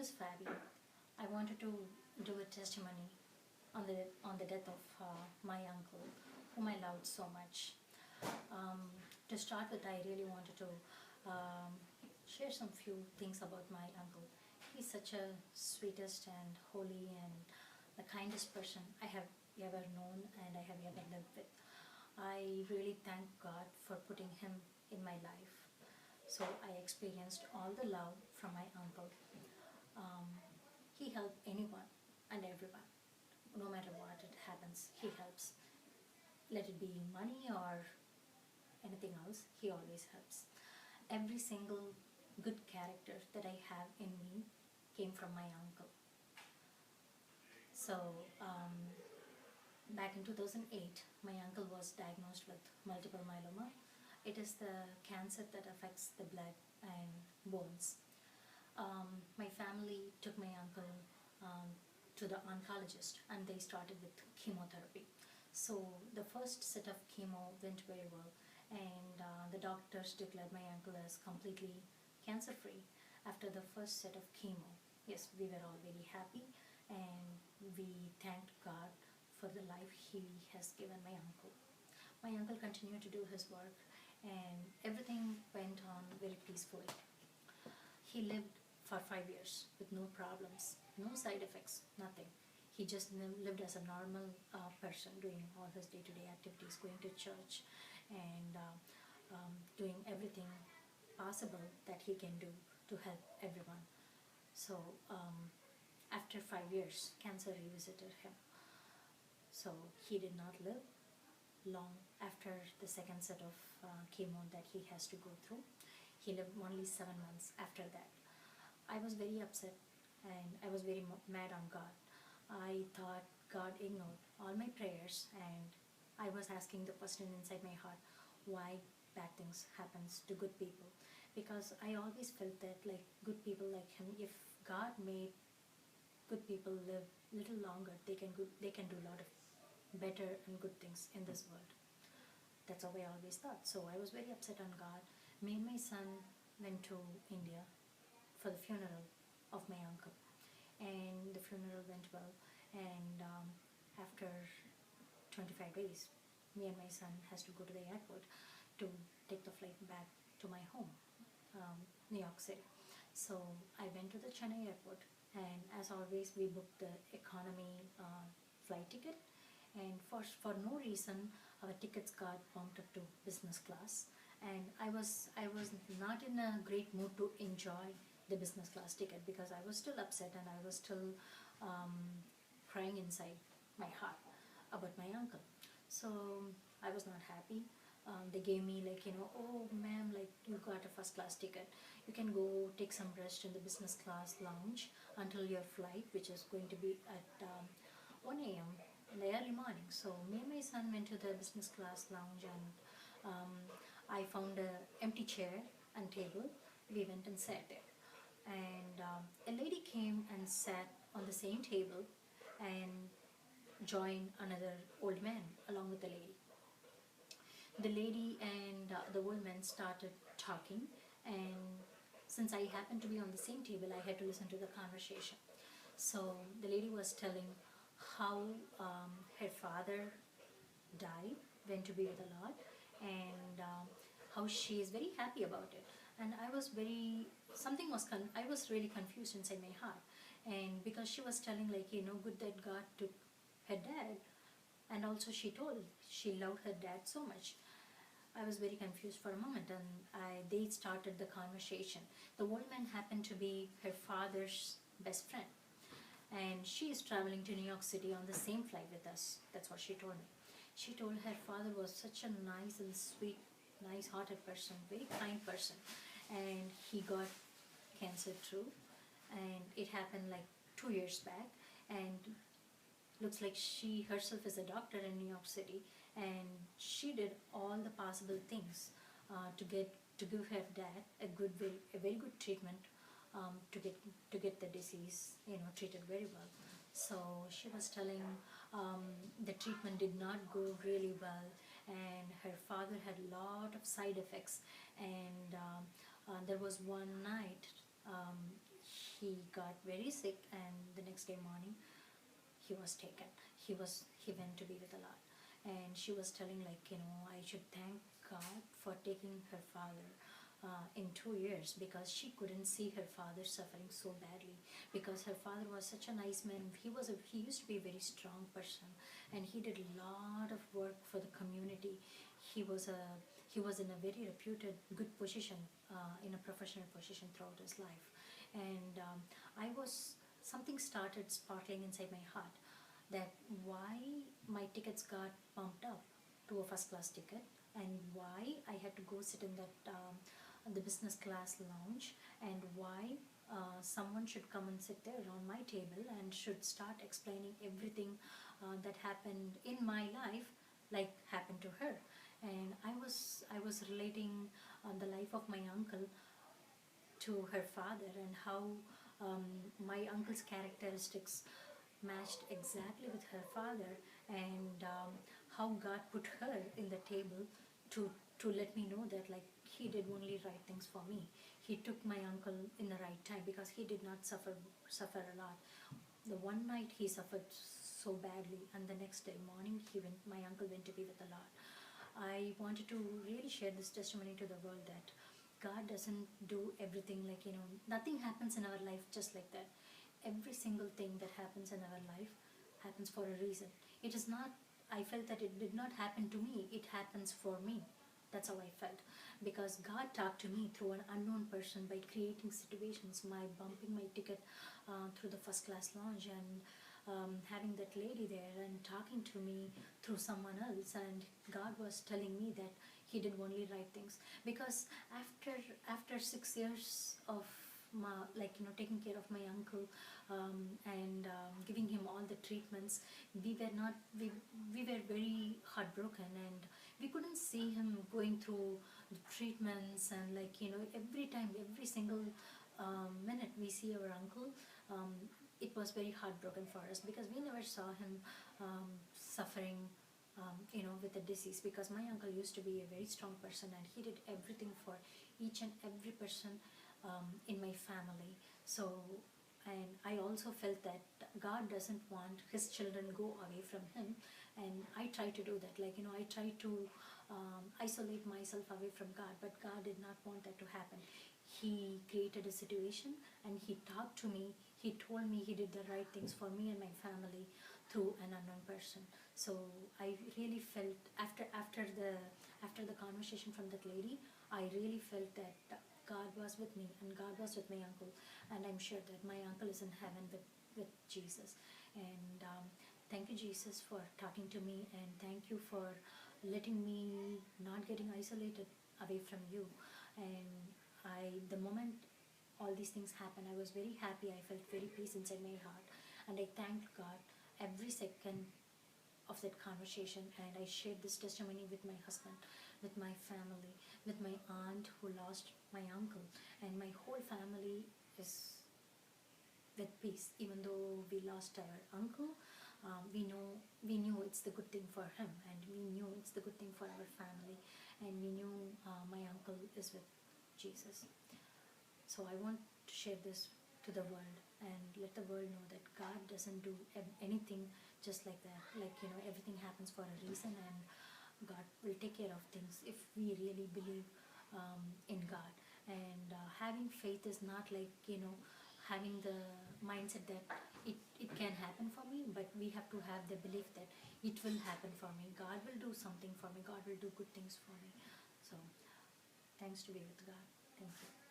is Fabi. I wanted to do a testimony on the death of my uncle, whom I loved so much. To start with, I really wanted to um, share some few things about my uncle. He's such a sweetest and holy and the kindest person I have ever known and I have ever lived with. I really thank God for putting him in my life. So I experienced all the love from my uncle. Um, he helped anyone and everyone. No matter what it happens, he helps. Let it be money or anything else, he always helps. Every single good character that I have in me came from my uncle. So, back in 2008, my uncle was diagnosed with multiple myeloma. It is the cancer that affects the blood and bones. My family took my uncle to the oncologist and they started with chemotherapy. So the first set of chemo went very well, and the doctors declared my uncle as completely cancer free after the first set of chemo. Yes, we were all very happy and we thanked God for the life he has given my uncle. My uncle continued to do his work and everything went on very peacefully. He lived for 5 years with no problems, no side effects, nothing. He just lived as a normal person, doing all his day-to-day activities, going to church, and doing everything possible that he can do to help everyone. So after 5 years, cancer revisited him. So he did not live long after the second set of chemo that he has to go through. He lived only 7 months after that. I was very upset and I was very mad on God. I thought God ignored all my prayers and I was asking the question inside my heart, why bad things happens to good people? Because I always felt that like good people like him, if God made good people live little longer, they can do a lot of better and good things in this world. That's how I always thought. So I was very upset on God. Me and my son went to India for the funeral of my uncle, and the funeral went well. And after 25 days, me and my son has to go to the airport to take the flight back to my home, New York City. So I went to the Chennai airport, and as always, we booked the economy flight ticket. And for no reason, our tickets got bumped up to business class. And I was not in a great mood to enjoy the business class ticket because I was still upset and I was still crying inside my heart about my uncle. So I was not happy. They gave me like, oh ma'am, like you got a first class ticket. You can go take some rest in the business class lounge until your flight, which is going to be at 1 a.m. in the early morning. So me and my son went to the business class lounge and I found an empty chair and table. We went and sat there. And a lady came and sat on the same table and joined another old man along with the lady. The lady and the old man started talking, and since I happened to be on the same table, I had to listen to the conversation. So the lady was telling how her father died, went to be with the Lord, and how she is very happy about it. And I was I was really confused inside my heart. And because she was telling like, good that God took her dad, and also she told she loved her dad so much. I was very confused for a moment, and they started the conversation. The old man happened to be her father's best friend, and she is traveling to New York City on the same flight with us. That's what she told me. She told her father was such a nice and sweet, nice-hearted person, very kind person, and he got cancer too, and it happened like 2 years back, and looks like she herself is a doctor in New York City, and she did all the possible things to give her dad a very good treatment, to get the disease treated very well. So she was telling the treatment did not go really well, and her father had a lot of side effects. And there was one night he got very sick, and the next day morning he was taken. He went to be with the Lord. And she was telling, like, I should thank God for taking her father in 2 years, because she couldn't see her father suffering so badly, because her father was such a nice man. He used to be a very strong person, and he did a lot of work for the community. He was in a very reputed good position, in a professional position throughout his life. And I was something started sparkling inside my heart, that why my tickets got bumped up to a first class ticket, and why I had to go sit in the business class lounge, and why someone should come and sit there on my table and should start explaining everything that happened in my life, like happened to her. And I was relating the life of my uncle to her father, and how my uncle's characteristics matched exactly with her father, and how God put her in the table to let me know that, like, he did only right things for me. He took my uncle in the right time, because he did not suffer a lot. The one night he suffered so badly, and the next day morning my uncle went to be with the Lord. I wanted to really share this testimony to the world, that God doesn't do everything, like, nothing happens in our life just like that. Every single thing that happens in our life happens for a reason. It is not, I felt that it did not happen to me, it happens for me. That's how I felt, because God talked to me through an unknown person by creating situations, my bumping my ticket through the first class lounge, and having that lady there and talking to me through someone else. And God was telling me that he did only right things, because after 6 years of taking care of my uncle, and giving him all the treatments, we were very heartbroken, and we couldn't see him going through the treatments, and, like, every time, every single minute we see our uncle, it was very heartbroken for us, because we never saw him suffering, with a disease, because my uncle used to be a very strong person, and he did everything for each and every person in my family. So, and I also felt that God doesn't want his children go away from him, and I try to do that, like, I try to isolate myself away from God, but God did not want that to happen. He created a situation, and he talked to me. He told me he did the right things for me and my family through an unknown person. So I really felt, after the conversation from that lady, I really felt that God was with me, and God was with my uncle, and I'm sure that my uncle is in heaven with Jesus. And thank you, Jesus, for talking to me, and thank you for letting me not getting isolated away from you. And the moment all these things happened, I was very happy. I felt very peace inside my heart, and I thanked God every second of that conversation. And I shared this testimony with my husband, with my family, with my aunt who lost my uncle, and my whole family is with peace. Even though we lost our uncle, we knew it's the good thing for him, and we knew it's the good thing for our family, and we knew my uncle is with Jesus. So I want to share this to the world, and let the world know that God doesn't do anything just like that. Like, everything happens for a reason, and God will take care of things if we really believe in God. And having faith is not like, having the mindset that it can happen for me, but we have to have the belief that it will happen for me. God will do something for me. God will do good things for me. So, thanks to be with God. Thank you.